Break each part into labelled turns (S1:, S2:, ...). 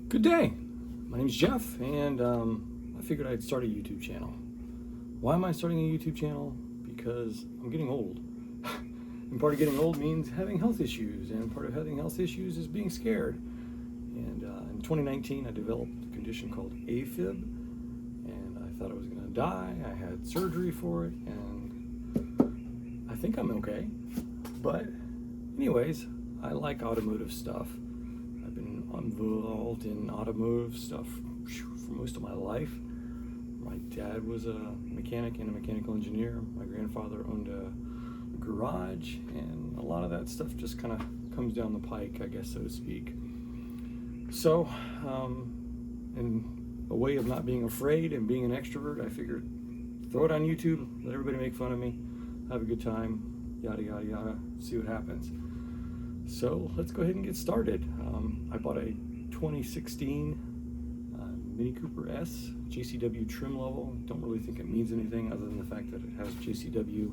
S1: Good day. My name's Jeff, and I figured I'd start a YouTube channel. Why am I starting a YouTube channel? Because I'm getting old. And part of getting old means having health issues, and part of having health issues is being scared. And in 2019, I developed a condition called AFib, and I thought I was going to die. I had surgery for it, and I think I'm okay. But anyways, I like automotive stuff. I've been involved in automotive stuff for most of my life. My dad was a mechanic and a mechanical engineer. My grandfather owned a garage, and a lot of that stuff just kind of comes down the pike, I guess, so to speak. So, in a way of not being afraid and being an extrovert, I figured throw it on YouTube, let everybody make fun of me, have a good time, yada yada yada, see what happens. So let's go ahead and get started. I bought a 2016 Mini Cooper S JCW trim level. Don't really think it means anything other than the fact that it has JCW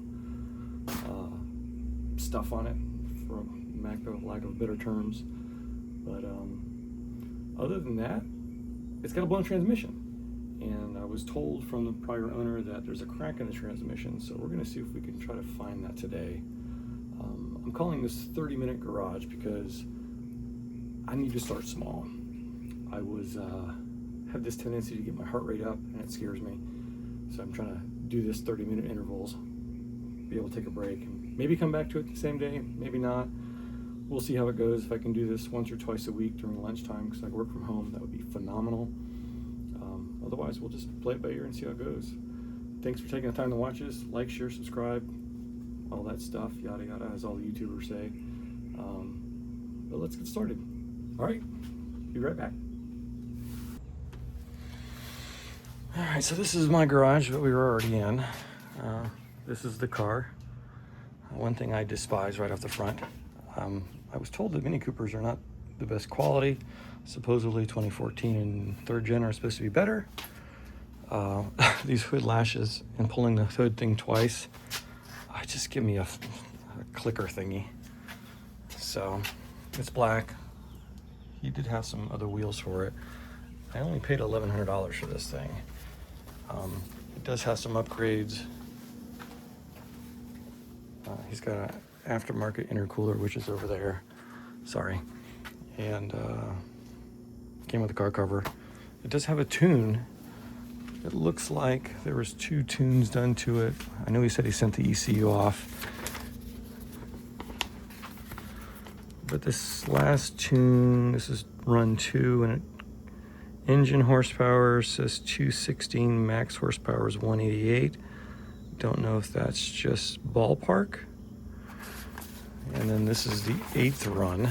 S1: stuff on it, for lack of better terms. But other than that, it's got a blown transmission. And I was told from the prior owner that there's a crack in the transmission, so we're going to see if we can try to find that today. I'm calling this 30-minute garage because I need to start small. I have this tendency to get my heart rate up, and it scares me. So I'm trying to do this 30-minute intervals, be able to take a break, and maybe come back to it the same day, maybe not. We'll see how it goes. If I can do this once or twice a week during lunchtime, because I work from home, that would be phenomenal. Otherwise, we'll just play it by ear and see how it goes. Thanks for taking the time to watch this. Like, share, subscribe, all that stuff, yada yada, as all the YouTubers say. But let's get started. All right, be right back. All right, so this is my garage that we were already in. This is the car. One thing I despise right off the front. I was told that Mini Coopers are not the best quality. Supposedly 2014 and third gen are supposed to be better. These hood lashes and pulling the hood thing twice, just give me a clicker thingy. So it's black. He did have some other wheels for it. I only paid $1,100 for this thing. It does have some upgrades. He's got an aftermarket intercooler, which is over there. Sorry. And came with a car cover. It does have a tune. It looks like there was 2 tunes done to it. I know he said he sent the ECU off. But this last tune, this is run 2, and engine horsepower says 216, max horsepower is 188. Don't know if that's just ballpark. And then this is the 8th run.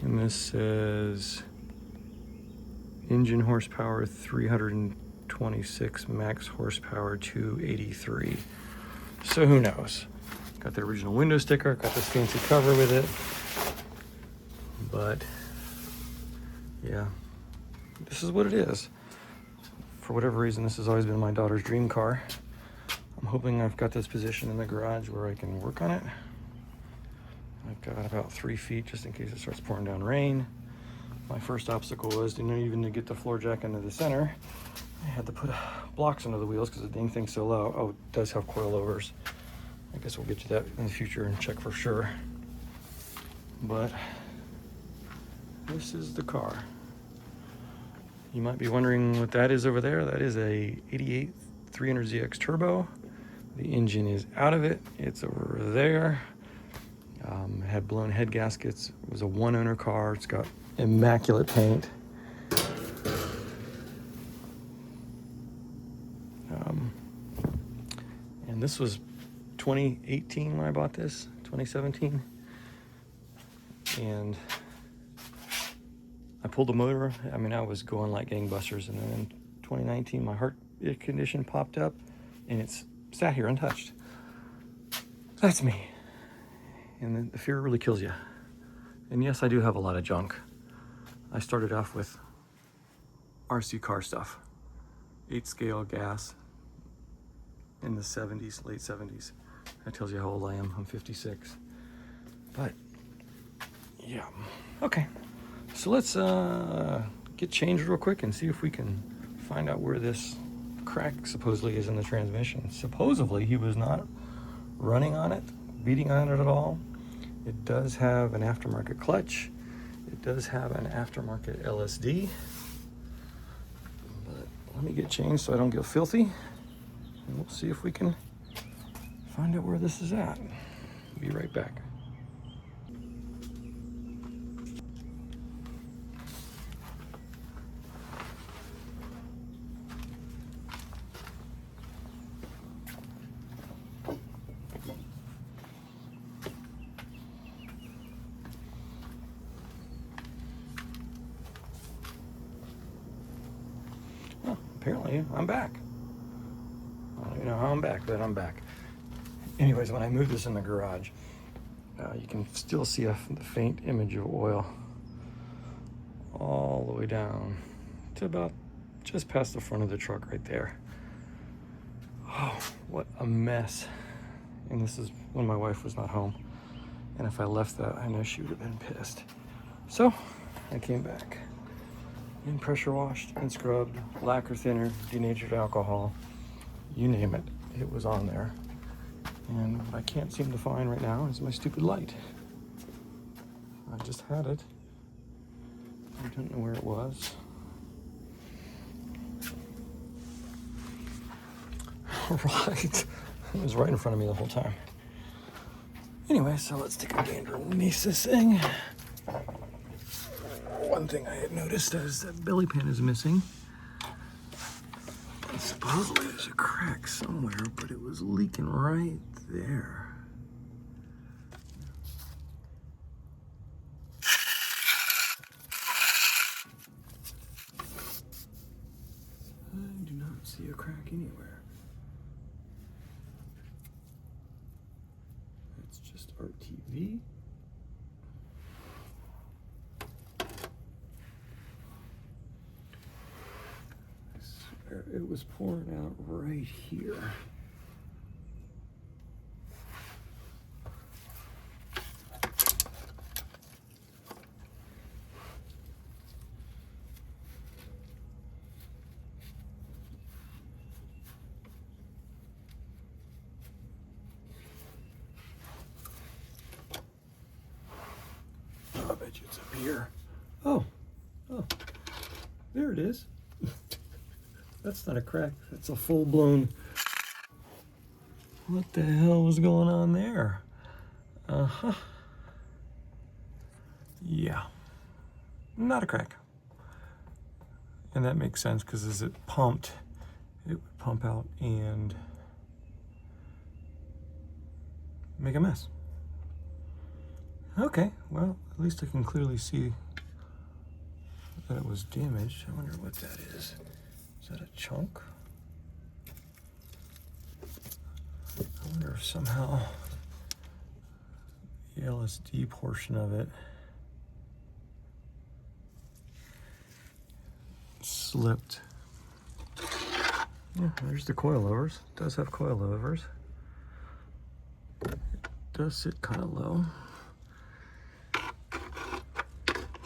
S1: And this says engine horsepower 326, max horsepower 283. So who knows? Got the original window sticker, got this fancy cover with it. But yeah, this is what it is. For whatever reason, this has always been my daughter's dream car. I'm hoping I've got this position in the garage where I can work on it. I've got about 3 feet just in case it starts pouring down rain. My first obstacle was, even to get the floor jack into the center, I had to put blocks under the wheels because the dang thing's so low. Oh, it does have coilovers. I guess we'll get to that in the future and check for sure. But this is the car. You might be wondering what that is over there. That is a 88 300ZX Turbo. The engine is out of it. It's over there. It had blown head gaskets. It was a one-owner car. It's got immaculate paint. And this was 2018 when I bought this, 2017. And I pulled the motor. I was going like gangbusters. And then in 2019, my heart condition popped up, and it's sat here untouched. That's me. And the fear really kills you. And yes, I do have a lot of junk. I started off with RC car stuff. 8 scale gas in the 70s, late 70s. That tells you how old I am. I'm 56. But yeah, okay. So let's get changed real quick and see if we can find out where this crack supposedly is in the transmission. Supposedly he was not running on it, beating on it at all. It does have an aftermarket clutch. It does have an aftermarket LSD. But let me get changed so I don't get filthy. And we'll see if we can find out where this is at. Be right back. Apparently, I'm back. I don't even know how I'm back, but I'm back. Anyways, when I moved this in the garage, you can still see the faint image of oil all the way down to about just past the front of the truck right there. Oh, what a mess. And this is when my wife was not home. And if I left that, I know she would have been pissed. So, I came back. And pressure washed and scrubbed, lacquer thinner, denatured alcohol, you name it, it was on there. And what I can't seem to find right now is my stupid light. I just had it. I don't know where it was. Right, it was right in front of me the whole time. Anyway, so let's take a gander underneath this thing. One thing I had noticed is that belly pan is missing. And supposedly there's a crack somewhere, but it was leaking right there. I do not see a crack anywhere. It's just RTV. It was pouring out right here. I bet you it's up here. Oh, there it is. That's not a crack, that's a full-blown... What the hell was going on there? Uh-huh. Yeah. Not a crack. And that makes sense, because as it pumped, it would pump out and make a mess. Okay, well, at least I can clearly see that it was damaged. I wonder what that is. Is that a chunk? I wonder if somehow the LSD portion of it slipped. Yeah, there's the coilovers. It does have coilovers. It does sit kind of low.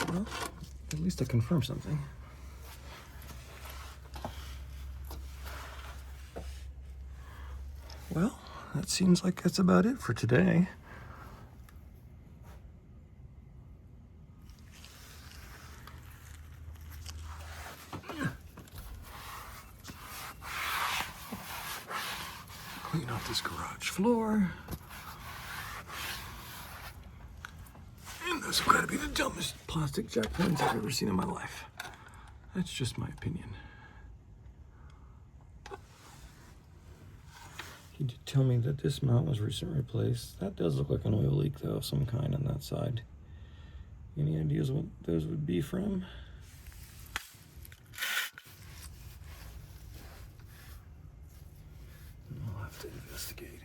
S1: Well, at least I confirmed something. Well, that seems like that's about it for today. Clean out this garage floor. And those have got to be the dumbest plastic jack pens I've ever seen in my life. That's just my opinion. He did tell me that this mount was recently replaced. That does look like an oil leak, though, of some kind on that side. Any ideas what those would be from? I'll have to investigate.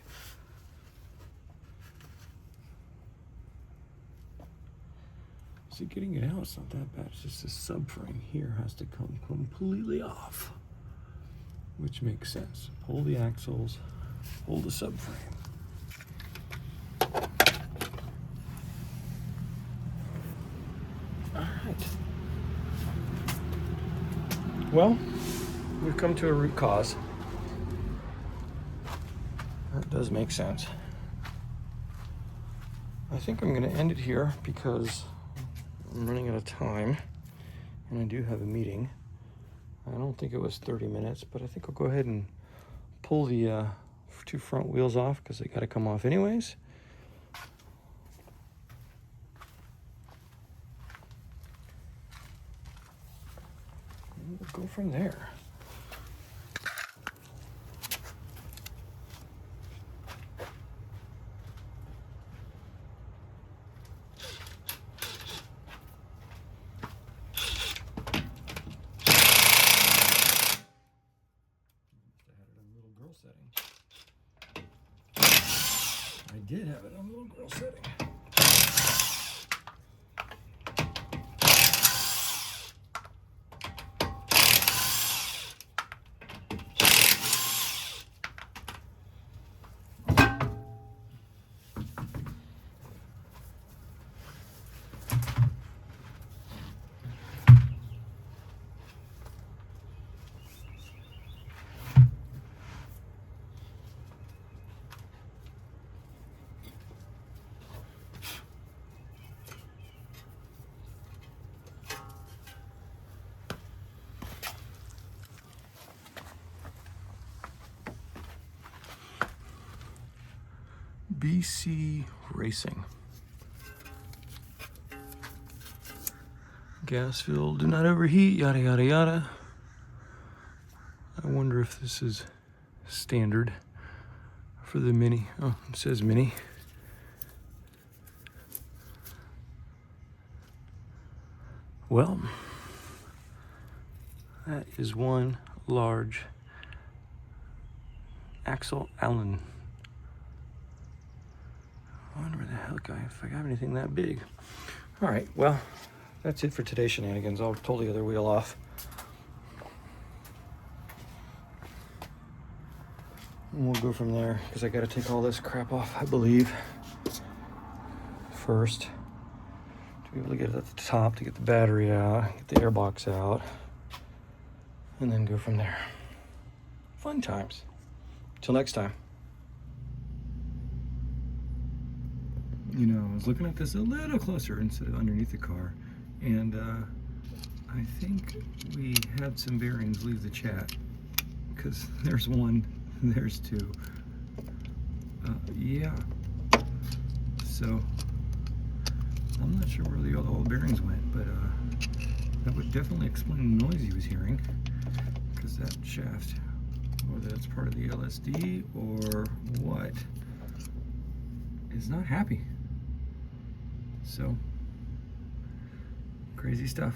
S1: See, getting it out, it's not that bad. It's just this subframe here has to come completely off, which makes sense. Pull the axles, pull the subframe. All right. Well, we've come to a root cause. That does make sense. I think I'm going to end it here because I'm running out of time and I do have a meeting. I don't think it was 30 minutes, but I think I'll go ahead and pull the 2 front wheels off because they got to come off anyways. And we'll go from there. I did have it on little girl setting. BC Racing. Gas filled, do not overheat, yada yada yada. I wonder if this is standard for the Mini. Oh, it says Mini. Well, that is one large Axel Allen. I wonder where the hell, if I have anything that big. All right, well, that's it for today's shenanigans. I'll pull the other wheel off. And we'll go from there, because I got to take all this crap off, I believe, first. To be able to get it at the top, to get the battery out, get the airbox out, and then go from there. Fun times. Till next time. You know, I was looking at this a little closer instead of underneath the car, and I think we had some bearings leave the chat, because there's one, there's two. Yeah. So, I'm not sure where the other bearings went, but that would definitely explain the noise he was hearing, because that shaft, whether it's part of the LSD or what, is not happy. So, crazy stuff.